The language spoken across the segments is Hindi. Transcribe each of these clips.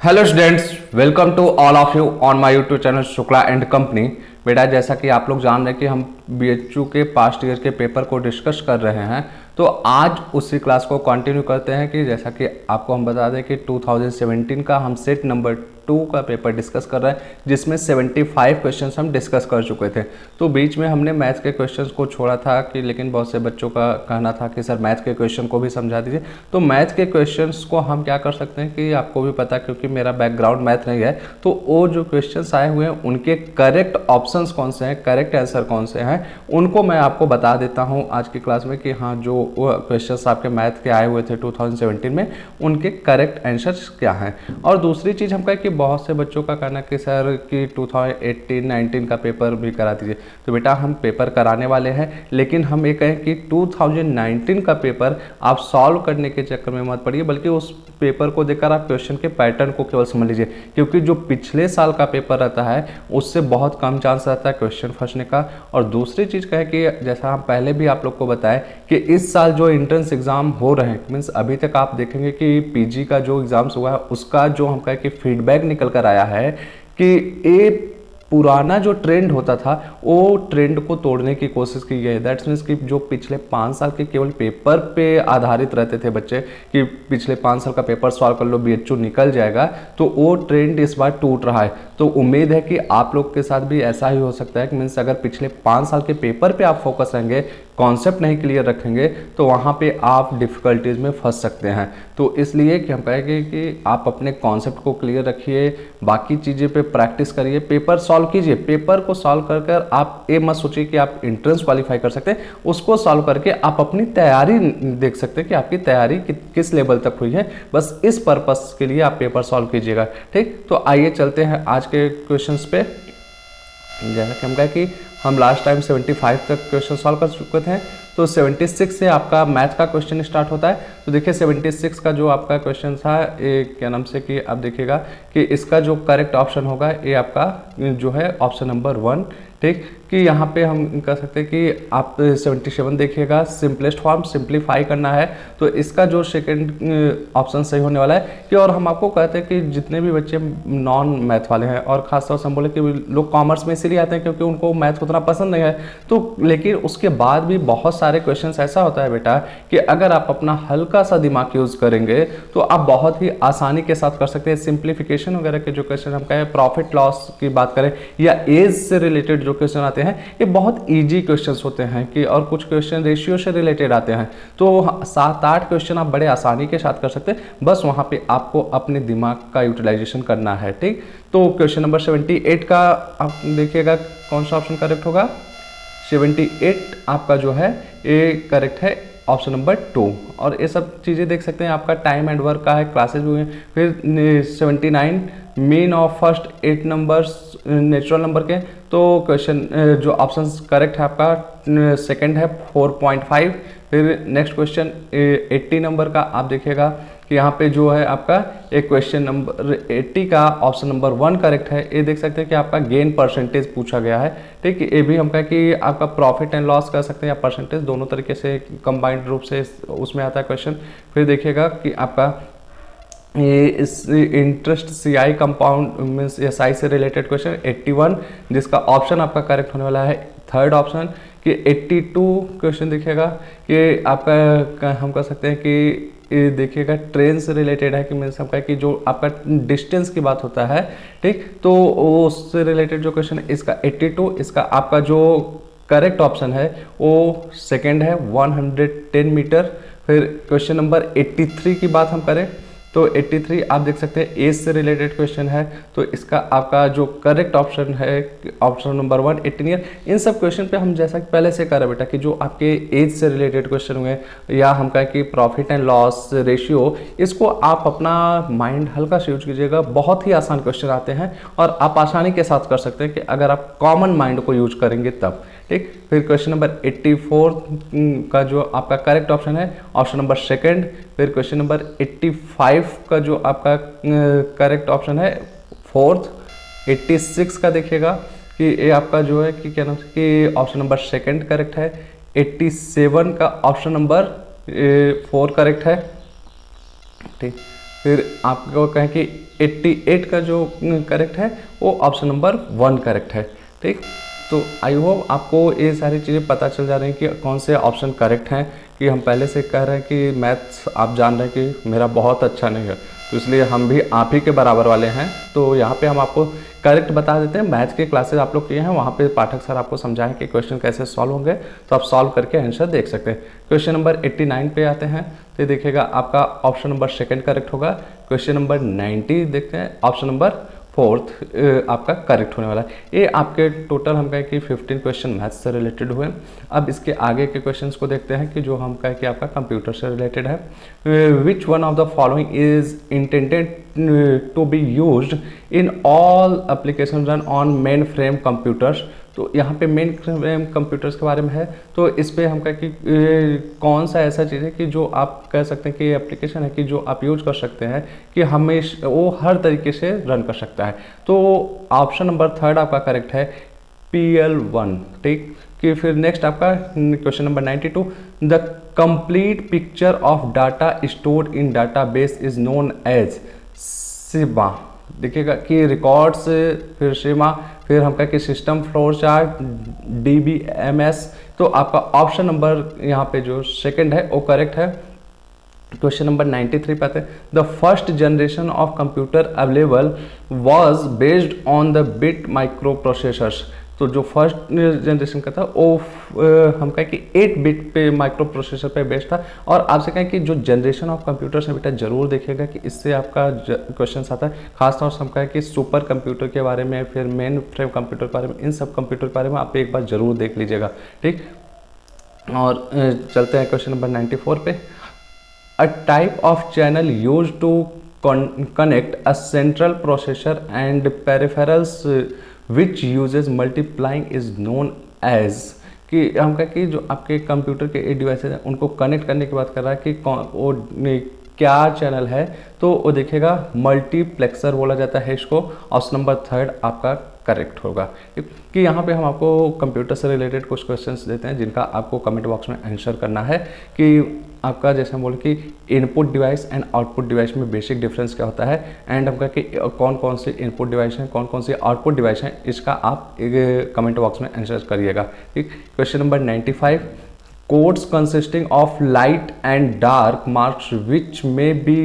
Hello students, welcome to all of you on my YouTube channel Shukla and company. बेटा, जैसा कि आप लोग जान रहे हैं कि हम बीएचयू के पास्ट ईयर के पेपर को डिस्कस कर रहे हैं, तो आज उसी क्लास को कंटिन्यू करते हैं कि जैसा कि आपको हम बता दें कि 2017 का हम सेट नंबर 2 का पेपर डिस्कस कर रहे हैं, जिसमें 75 क्वेश्चंस हम डिस्कस कर चुके थे। तो बीच में हमने मैथ्स के क्वेश्चंस को छोड़ा था कि लेकिन बहुत से बच्चों का कहना था कि सर मैथ्स के क्वेश्चन को भी समझा दीजिए। तो मैथ्स के क्वेश्चंस को हम क्या कर सकते हैं कि आपको भी पता, क्योंकि मेरा बैकग्राउंड मैथ नहीं है, तो वो जो क्वेश्चंस आए हुए हैं उनके करेक्ट ऑप्शंस कौन से हैं, करेक्ट आंसर कौन से हैं, उनको मैं आपको बता देता हूं आज की क्लास में कि हाँ, जो क्वेश्चंस आपके मैथ के आए हुए थे 2017 में, उनके करेक्ट आंसर्स क्या हैं। और दूसरी चीज़ हम कहें कि बहुत से बच्चों का कहना कि सर कि 2018-19 का पेपर भी करा दीजिए। तो बेटा, हम पेपर कराने वाले हैं, लेकिन हम ये कहें कि 2019 का पेपर आप सॉल्व करने के चक्कर में मत पड़िए, बल्कि उस पेपर को देखकर आप क्वेश्चन के पैटर्न को केवल समझ लीजिए, क्योंकि जो पिछले साल का पेपर रहता है उससे बहुत कम चांस रहता है क्वेश्चन फंसने का। और दूसरी चीज़ कहें कि जैसा हम पहले भी आप लोग को बताएं कि इस साल जो एंट्रेंस एग्जाम हो रहे हैं, मीन्स अभी तक आप देखेंगे कि पीजी का जो एग्जाम्स हुआ है उसका जो हम कहें कि फीडबैक निकल कर आया है कि ये पुराना जो ट्रेंड होता था वो ट्रेंड को तोड़ने की कोशिश की गई है। दैट्स मीन्स कि जो पिछले 5 साल के केवल पेपर पे आधारित रहते थे बच्चे कि पिछले 5 साल का पेपर सॉल्व कर लो बीएचयू निकल जाएगा, तो वो ट्रेंड इस बार टूट रहा है। तो उम्मीद है कि आप लोग के साथ भी ऐसा ही हो सकता है कि मीन्स अगर पिछले 5 साल के पेपर पे आप फोकस रहेंगे, कॉन्सेप्ट नहीं क्लियर रखेंगे, तो वहाँ पे आप डिफ़िकल्टीज में फंस सकते हैं। तो इसलिए कि हम कहेंगे कि आप अपने कॉन्सेप्ट को क्लियर रखिए, बाकी चीज़ें पे प्रैक्टिस करिए, पेपर सॉल्व कीजिए। पेपर को सॉल्व कर कर आप ये मत सोचिए कि आप एंट्रेंस क्वालिफाई कर सकते हैं, उसको सॉल्व करके आप अपनी तैयारी देख सकते हैं कि आपकी तैयारी किस लेवल तक हुई है। बस इस पर्पस के लिए आप पेपर सॉल्व कीजिएगा। ठीक, तो आइए चलते हैं आज के क्वेश्चंस पे। जैसा कि हम कहें कि हम लास्ट टाइम 75 तक क्वेश्चन सॉल्व कर चुके थे, तो 76 से आपका मैथ का क्वेश्चन स्टार्ट होता है। तो देखिए 76 का जो आपका क्वेश्चन था, ये क्या नाम से कि आप देखिएगा कि इसका जो करेक्ट ऑप्शन होगा ये आपका जो है ऑप्शन नंबर 1। ठीक, कि यहाँ पे हम कह सकते हैं कि आप 77 देखिएगा, सिंपलेस्ट फॉर्म सिंप्लीफाई करना है, तो इसका जो सेकंड ऑप्शन सही होने वाला है। कि और हम आपको कहते हैं कि जितने भी बच्चे नॉन मैथ वाले हैं, और खासतौर से हम बोले कि लोग कॉमर्स में इसीलिए आते हैं क्योंकि उनको मैथ उतना पसंद नहीं है, तो लेकिन उसके बाद भी बहुत सारे क्वेश्चंस ऐसा होता है बेटा कि अगर आप अपना हल्का सा दिमाग यूज़ करेंगे तो आप बहुत ही आसानी के साथ कर सकते हैं। सिंप्लीफिकेशन वगैरह के जो क्वेश्चन हम कहें, प्रॉफिट लॉस की बात करें या एज से रिलेटेड जो क्वेश्चन आते हैं, ये बहुत इजी क्वेश्चंस होते हैं कि, और कुछ क्वेश्चन रेशियो से रिलेटेड आते हैं। तो 7-8 क्वेश्चन आप बड़े आसानी के साथ कर सकते हैं, बस वहाँ पे आपको अपने दिमाग का यूटिलाइजेशन करना है। ठीक, तो क्वेश्चन नंबर 78 का आप देखिएगा कौन सा ऑप्शन करेक्ट होगा। 78 आपका जो है ये करेक्ट है ऑप्शन नंबर 2। और ये सब चीज़ें देख सकते हैं, आपका टाइम एंड वर्क का है, क्लासेस भी हुए हैं। फिर 79 mean of first 8 numbers natural number के, तो क्वेश्चन जो ऑप्शन करेक्ट है आपका सेकंड है 4.5। फिर नेक्स्ट क्वेश्चन 80 नंबर का आप देखिएगा कि यहाँ पे जो है आपका एक क्वेश्चन नंबर 80 का ऑप्शन नंबर 1 करेक्ट है। ये देख सकते हैं कि आपका गेन परसेंटेज पूछा गया है। ठीक, ये भी हम कहें कि आपका प्रॉफिट एंड लॉस कर सकते हैं या परसेंटेज, दोनों तरीके से कंबाइंड रूप से उसमें आता है क्वेश्चन। फिर देखिएगा कि आपका ये इस interest CI compound means SI से रिलेटेड क्वेश्चन 81, जिसका ऑप्शन आपका करेक्ट होने वाला है थर्ड ऑप्शन। कि 82 क्वेश्चन देखिएगा कि आपका हम कह सकते हैं कि देखिएगा ट्रेन से रिलेटेड है, कि मीन्स हम कहें कि जो आपका डिस्टेंस की बात होता है। ठीक, तो उससे रिलेटेड जो क्वेश्चन है इसका 82, इसका आपका जो करेक्ट ऑप्शन है वो सेकेंड है 110 मीटर। फिर क्वेश्चन नंबर 83 की बात हम करें तो 83 आप देख सकते हैं एज से रिलेटेड क्वेश्चन है, तो इसका आपका जो करेक्ट ऑप्शन है ऑप्शन नंबर 1 18 ईयर। इन सब क्वेश्चन पे हम जैसा कि पहले से करें बेटा कि जो आपके एज से रिलेटेड क्वेश्चन हुए या हम कहें कि प्रॉफिट एंड लॉस रेशियो, इसको आप अपना माइंड हल्का से यूज कीजिएगा। बहुत ही आसान क्वेश्चन आते हैं और आप आसानी के साथ कर सकते हैं कि अगर आप कॉमन माइंड को यूज करेंगे तब। ठीक, फिर क्वेश्चन नंबर 84 का जो आपका करेक्ट ऑप्शन है ऑप्शन नंबर सेकंड। फिर क्वेश्चन नंबर 85 का जो आपका करेक्ट ऑप्शन है फोर्थ। 86 का देखिएगा कि ये आपका जो है कि क्या नाम से कि ऑप्शन नंबर सेकंड करेक्ट है। 87 का ऑप्शन नंबर 4 करेक्ट है। ठीक, फिर आपको कहें कि 88 का जो करेक्ट है वो ऑप्शन नंबर 1 करेक्ट है। ठीक, तो आई होप आपको ये सारी चीज़ें पता चल जा रही हैं कि कौन से ऑप्शन करेक्ट हैं। कि हम पहले से कह रहे हैं कि मैथ्स आप जान रहे हैं कि मेरा बहुत अच्छा नहीं है, तो इसलिए हम भी आप ही के बराबर वाले हैं। तो यहाँ पे हम आपको करेक्ट बता देते हैं। मैथ्स के क्लासेस आप लोग किए हैं, वहाँ पे पाठक सर आपको समझाएं कि क्वेश्चन कैसे सॉल्व होंगे, तो आप सॉल्व करके आंसर देख सकते हैं। क्वेश्चन नंबर 89 पे आते हैं, तो देखिएगा आपका ऑप्शन नंबर 2 करेक्ट होगा। क्वेश्चन नंबर 90 देखते हैं, ऑप्शन नंबर 4 आपका करेक्ट होने वाला है। ये आपके टोटल हम कहें कि 15 क्वेश्चन मैथ्स से रिलेटेड हुए। अब इसके आगे के क्वेश्चंस को देखते हैं कि जो हम कहें कि आपका कंप्यूटर से रिलेटेड है। Which one of the following is intended to be used in all application run on main frame computers. तो यहाँ पे मेन फ्रेम कंप्यूटर्स के बारे में है, तो इस पे हम कहें कि कौन सा ऐसा चीज़ है कि जो आप कह सकते हैं कि ये एप्लीकेशन है कि जो आप यूज कर सकते हैं कि हमेशा वो हर तरीके से रन कर सकता है। तो ऑप्शन नंबर 3 आपका करेक्ट है, PL1। ठीक, कि फिर नेक्स्ट आपका question number 92, the complete picture of data stored in database is known as schema. देखिएगा कि रिकॉर्ड्स, फिर सीमा, फिर हम कहें कि सिस्टम फ्लोर चार्ट, DBMS। तो आपका ऑप्शन नंबर यहाँ पे जो 2 है वो करेक्ट है। क्वेश्चन नंबर 93 पे आते हैं, the first generation of computer available was based on the bit micro processors. तो जो फर्स्ट जनरेशन का था वो हम कहें कि 8 बिट पे माइक्रो प्रोसेसर पे बेस्ड था। और आपसे कहें कि जो जनरेशन ऑफ कंप्यूटर्स है बेटा जरूर देखिएगा कि इससे आपका क्वेश्चन आता है। खासतौर से हम कहें कि सुपर कंप्यूटर के बारे में, फिर मेन फ्रेम कंप्यूटर के बारे में, इन सब कंप्यूटर के बारे में आप एक बार जरूर देख लीजिएगा। ठीक, और चलते हैं क्वेश्चन नंबर 94 पे। A type of channel use to connect a central processor and peripherals which uses multiplying is known as. कि हम कहें कि जो आपके कंप्यूटर के ए डिवाइसेज हैं उनको कनेक्ट करने की बात कर रहा है कि वो क्या चैनल है, तो वो देखिएगा मल्टीप्लेक्सर बोला जाता है इसको। ऑप्शन नंबर 3 आपका करेक्ट होगा। कि यहाँ पे हम आपको कंप्यूटर से रिलेटेड कुछ क्वेश्चंस देते हैं जिनका आपको कमेंट बॉक्स में आंसर करना है। कि आपका जैसे हम बोले कि input device and output device में बेसिक डिफरेंस क्या होता है, एंड हम कहें कि कौन कौन से इनपुट डिवाइस हैं, कौन कौन से आउटपुट डिवाइस हैं, इसका आप कमेंट बॉक्स में आंसर करिएगा। ठीक, question number 95, codes consisting of light and dark marks which may be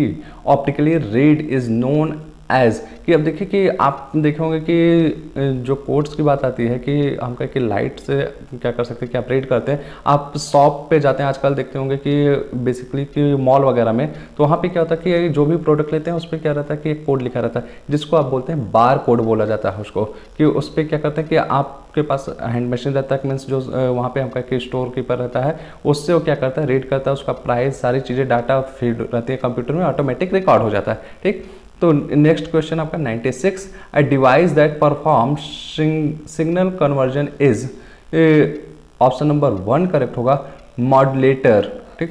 optically read is known as। कि अब देखिए कि आप देखे होंगे कि जो कोड्स की बात आती है कि हम कहें कि लाइट से क्या कर सकते हैं कि आप रीड करते हैं। आप शॉप पे जाते हैं आजकल देखते होंगे कि बेसिकली कि मॉल वगैरह में, तो वहाँ पे क्या होता है कि जो भी प्रोडक्ट लेते हैं उस पर क्या रहता है कि एक कोड लिखा रहता है जिसको आप बोलते हैं बार कोड बोला जाता है उसको। कि उस पर क्या करते हैं कि आपके पास हैंड मशीन रहता है, मीन्स जो वहाँ पे हम कहें कि स्टोर कीपर रहता है, उससे वो क्या करता है रीड करता है, उसका प्राइस सारी चीज़ें डाटा फीड रहती है कंप्यूटर में, ऑटोमेटिक रिकॉर्ड हो जाता है। ठीक, तो नेक्स्ट क्वेश्चन आपका 96, a device that perform signal conversion is. Option number 1 correct होगा, मॉड्यूलेटर। ठीक,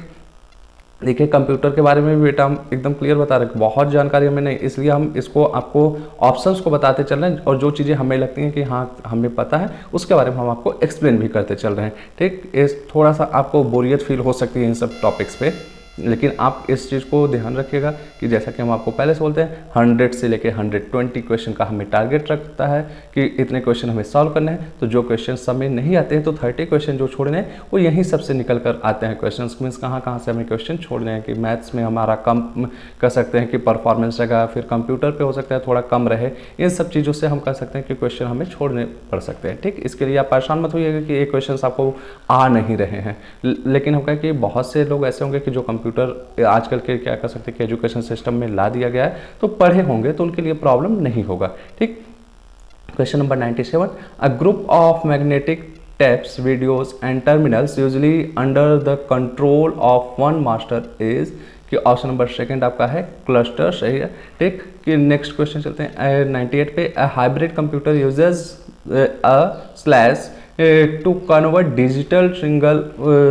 देखिए कंप्यूटर के बारे में भी बेटा हम एकदम क्लियर बता रहे हैं, बहुत जानकारी हमें नहीं, इसलिए हम इसको आपको ऑप्शंस को बताते चल रहे हैं और जो चीज़ें हमें लगती हैं कि हाँ हमें पता है उसके बारे में हम आपको एक्सप्लेन भी करते चल रहे हैं। ठीक, इस थोड़ा सा आपको बोरियत फील हो सकती है इन सब टॉपिक्स पे, लेकिन आप इस चीज़ को ध्यान रखिएगा कि जैसा कि हम आपको पहले से बोलते हैं 100 से लेके 120 क्वेश्चन का हमें टारगेट रखता है कि इतने क्वेश्चन हमें सॉल्व करने हैं। तो जो क्वेश्चन समय नहीं आते हैं तो 30 क्वेश्चन जो छोड़ने हैं वो यहीं सबसे निकल कर आते हैं। क्वेश्चन मीन्स कहाँ से हमें क्वेश्चन छोड़ने हैं कि मैथ्स में हमारा कम कर सकते हैं कि परफॉर्मेंस रहेगा, फिर कंप्यूटर पर हो सकता है थोड़ा कम रहे, इन सब चीज़ों से हम कह सकते हैं कि क्वेश्चन हमें छोड़ने पड़ सकते हैं। ठीक, इसके लिए आप परेशान मत होइएगा कि ये क्वेश्चन आपको आ नहीं रहे हैं, लेकिन हम कहें कि बहुत से लोग ऐसे होंगे कि जो कंप्यूटर आजकल के क्या कर सकते हैं कि एजुकेशन सिस्टम में ला दिया गया है तो पढ़े होंगे तो उनके लिए प्रॉब्लम नहीं होगा। ठीक, question number 97, a group of magnetic tapes videos and terminals usually under the control of one master is. कि ऑप्शन नंबर 2 आपका है क्लस्टर, सही है। ठीक, कि नेक्स्ट क्वेश्चन चलते हैं 98 पे, a hybrid computer uses a slash to convert digital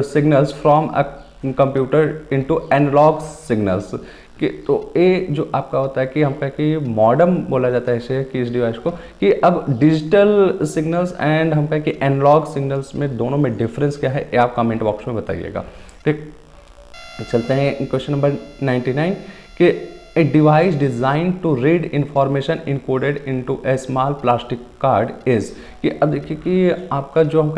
signals from a computer into analog signals. कि तो ये जो आपका होता है कि हम कहें कि मॉडम बोला जाता है इसे कि इस डिवाइस को, कि अब डिजिटल सिग्नल्स एंड हम कहें कि एनालॉग सिग्नल्स में दोनों में डिफरेंस क्या है ये आप कमेंट बॉक्स में बताइएगा। ठीक, चलते हैं क्वेश्चन नंबर 99 कि a device design to read information encoded into a small plastic card is, कि अब देखिए कि आपका जो हम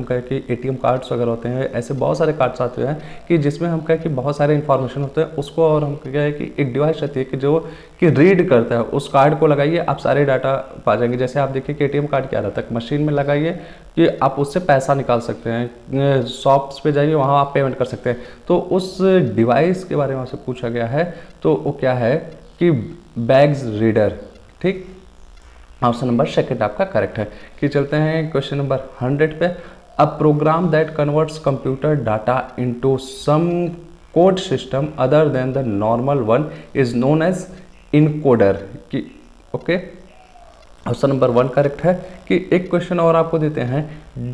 कहें कि एटीएम कार्ड्स वगैरह होते हैं, ऐसे बहुत सारे कार्ड्स आते हैं कि जिसमें हम कहें कि बहुत सारे इन्फॉर्मेशन होते हैं उसको, और हम क्या है कि एक डिवाइस रहती है कि जो कि रीड करता है, उस कार्ड को लगाइए आप सारे डाटा पा जाएंगे। जैसे आप देखिए कि एटीएम कार्ड क्या रहता है, मशीन में लगाइए कि आप उससे पैसा निकाल सकते हैं, शॉप्स पे जाइए वहाँ आप पेमेंट कर सकते हैं। तो उस डिवाइस के बारे में आपसे पूछा गया है, तो वो क्या है कि बैग्स रीडर। ठीक, ऑप्शन नंबर सेकंड आपका करेक्ट है। कि चलते हैं क्वेश्चन नंबर 100 पे। A program that converts computer data into some code system other than the normal one is known as encoder. कि ओके, ऑप्शन नंबर 1 करेक्ट है। कि एक क्वेश्चन और आपको देते हैं,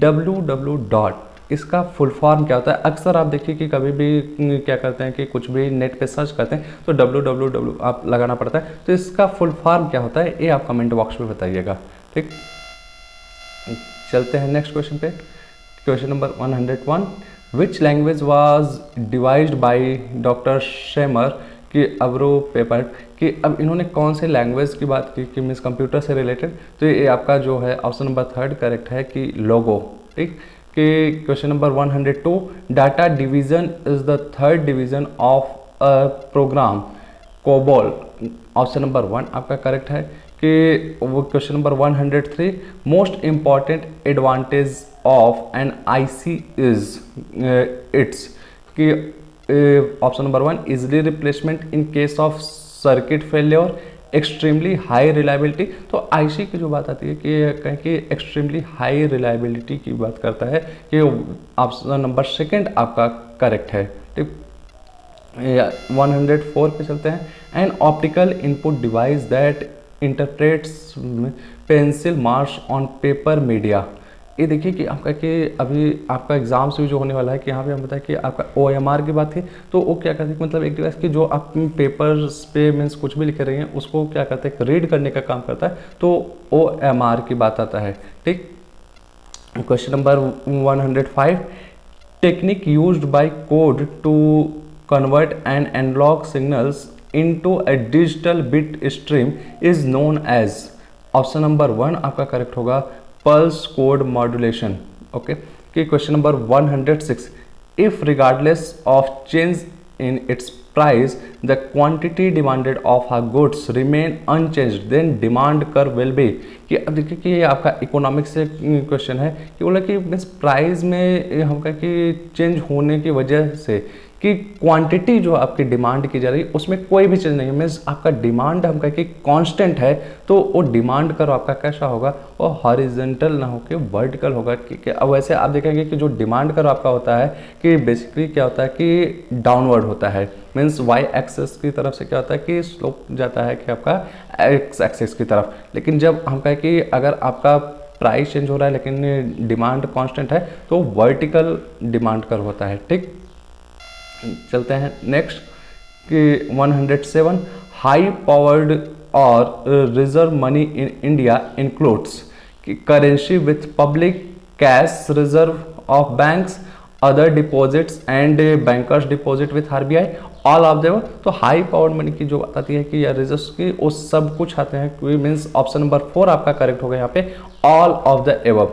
www. इसका फुल फॉर्म क्या होता है। अक्सर आप देखिए कि कभी भी क्या करते हैं कि कुछ भी नेट पे सर्च करते हैं तो www आप लगाना पड़ता है, तो इसका फुल फॉर्म क्या होता है ये आप कमेंट बॉक्स में बताइएगा। ठीक, चलते हैं नेक्स्ट क्वेश्चन पे। Question number 101, which language was devised by doctor shamer कि अब्रो पेपर। कि अब इन्होंने कौन से लैंग्वेज की बात की कि मीन्स कंप्यूटर से रिलेटेड, तो ये आपका जो है ऑप्शन नंबर 3 करेक्ट है कि लोगो। ठीक, कि question number 102, data division is the third division of a program COBOL. Option number 1 आपका करेक्ट है। कि वो question number 103, most important advantage of an IC is its. कि option number 1 easily replacement in case of circuit failure, extremely high reliability. तो आईसी की जो बात आती है कि कहें कि एक्सट्रीमली हाई रिलायबिलिटी की बात करता है, कि ऑप्शन नंबर 2 आपका करेक्ट है। ठीक, 104 पे चलते हैं। An optical input device that interprets pencil marks on paper media. ये देखिए कि आपका कि अभी आपका एग्जाम्स भी जो होने वाला है कि यहाँ पे हम बताएं कि आपका OMR की बात थी, तो वो क्या करते हैं, मतलब एक डिवाइस की जो आप पेपर्स पे मीन्स कुछ भी लिखे रहे हैं उसको क्या करते हैं, रीड करने का काम करता है, तो OMR की बात आता है। ठीक, question number 105, technique used by code to convert an analog signals into a digital bit stream is known as. Option number 1 आपका करेक्ट होगा, पल्स कोड मॉड्यूलेशन। ओके, कि question number 106, if regardless of change in its price the quantity demanded of a goods remain unchanged then demand curve will be. कि अब देखिए कि ये आपका इकोनॉमिक्स से क्वेश्चन है कि बोला कि मीन्स प्राइस में हम कहें कि चेंज होने की वजह से कि क्वांटिटी जो आपकी डिमांड की जा रही है उसमें कोई भी चीज़ नहीं है, मीन्स आपका डिमांड हम कहें कि कांस्टेंट है, तो वो डिमांड करो आपका कैसा होगा, वो हॉरिजॉन्टल ना होकर वर्टिकल होगा। कि अब वैसे आप देखेंगे कि जो डिमांड करो आपका होता है कि बेसिकली क्या होता है कि डाउनवर्ड होता है, मीन्स वाई एक्सेस की तरफ से क्या होता है कि स्लोप जाता है कि आपका एक्स एक्सेस की तरफ। लेकिन जब हम कहें कि अगर आपका प्राइस चेंज हो रहा है लेकिन डिमांड कांस्टेंट है तो वर्टिकल डिमांड कर्व होता है। ठीक, चलते हैं नेक्स्ट कि 107, हाई पावर्ड और reserve money in India includes कि currency with public cash reserve of banks, other deposits and bankers deposit with RBI, all of them. तो हाई पावर्ड मनी की जो बात आती है कि या रिजर्व की वो सब कुछ आते हैं, मीन्स ऑप्शन नंबर 4 आपका करेक्ट होगा यहाँ पे, all of the above.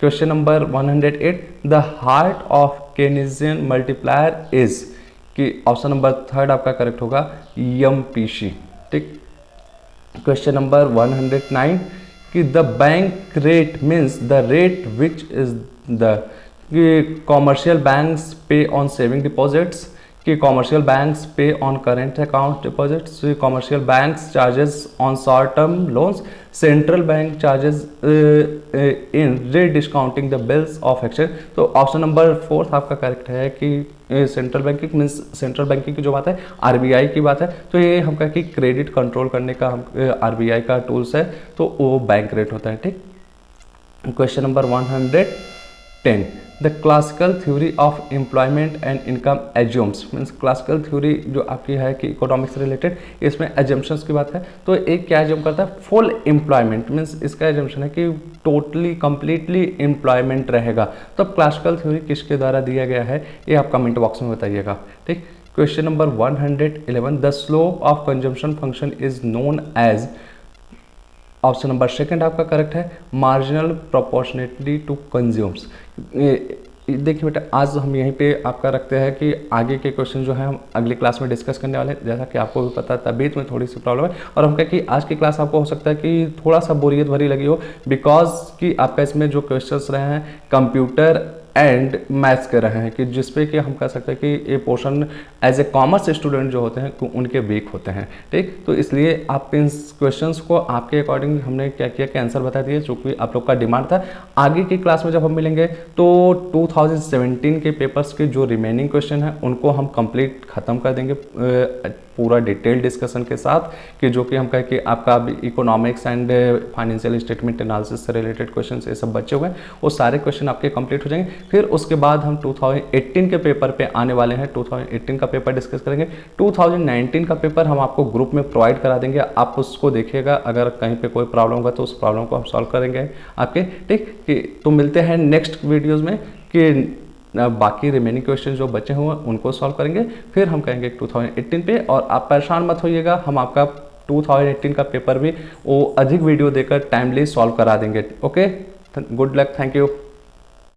Question number 108, the heart of Keynesian multiplier is. कि ऑप्शन नंबर 3 आपका करेक्ट होगा, MPC। ठीक, क्वेश्चन नंबर 109, कि the bank rate means the rate which is the commercial banks pay on saving deposits, कि commercial banks pay on current account deposits, commercial banks charges on short term loans, central bank charges in rediscounting the bills of exchange. तो ऑप्शन नंबर 4 आपका करेक्ट है कि central banking means central banking की जो बात है RBI की बात है, तो ये हम कहें कि क्रेडिट कंट्रोल करने का हम RBI का टूल्स है, तो वो बैंक रेट होता है। ठीक, question number 110, the classical theory of employment and income assumes. Means classical theory जो आपकी है कि इकोनॉमिक्स से रिलेटेड, इसमें एजम्पशंस की बात है, तो एक क्या एज्यूम करता है, फुल एम्प्लॉयमेंट, मीन्स इसका एजम्पशन है कि टोटली कंप्लीटली एम्प्लॉयमेंट रहेगा। तो क्लासिकल थ्योरी किसके द्वारा दिया गया है ये आप कमेंट बॉक्स में बताइएगा। ठीक, question number 111, the slope of consumption function is known as, option number second आपका करेक्ट है, मार्जिनल प्रोपोर्शनेटली टू कंज्यूम्स। देखिए बेटा, आज हम यहीं पे आपका रखते हैं कि आगे के क्वेश्चन जो है हम अगली क्लास में डिस्कस करने वाले हैं। जैसा कि आपको भी पता है तबीयत में थोड़ी सी प्रॉब्लम है, और हम कहें कि आज की क्लास आपको हो सकता है कि थोड़ा सा बोरियत भरी लगी हो, बिकॉज कि आपका इसमें जो क्वेश्चंस रहे हैं कंप्यूटर एंड मैथ्स के रहे हैं, कि जिसपे कि हम कह सकते हैं कि ये portion as a commerce student जो होते हैं उनके वीक होते हैं। ठीक, तो इसलिए आप इन क्वेश्चंस को आपके अकॉर्डिंग हमने क्या किया कि आंसर बता दिए, चूँकि आप लोग का डिमांड था। आगे की क्लास में जब हम मिलेंगे तो 2017 के पेपर्स के जो रिमेनिंग क्वेश्चन हैं उनको हम कंप्लीट ख़त्म कर देंगे पूरा डिटेल डिस्कशन के साथ, कि जो कि हम कहें कि आपका economics and financial statement analysis से रिलेटेड क्वेश्चन ये सब बचे हुए हैं, वो सारे क्वेश्चन आपके कंप्लीट हो जाएंगे। फिर उसके बाद हम 2018 के पेपर पे आने वाले हैं, 2018 का पेपर डिस्कस करेंगे। 2019 का पेपर हम आपको ग्रुप में प्रोवाइड करा देंगे, आप उसको देखिएगा, अगर कहीं पे कोई प्रॉब्लम होगा तो उस प्रॉब्लम को हम सॉल्व करेंगे आपके। ठीक, तो मिलते हैं नेक्स्ट वीडियोज़ में कि बाकी रिमेनिंग क्वेश्चन जो बचे हुए हैं उनको सॉल्व करेंगे, फिर हम कहेंगे 2018 पे। और आप परेशान मत होइएगा, हम आपका 2018 का पेपर भी वो अधिक वीडियो देकर टाइमली सॉल्व करा देंगे। Okay, good luck, thank you.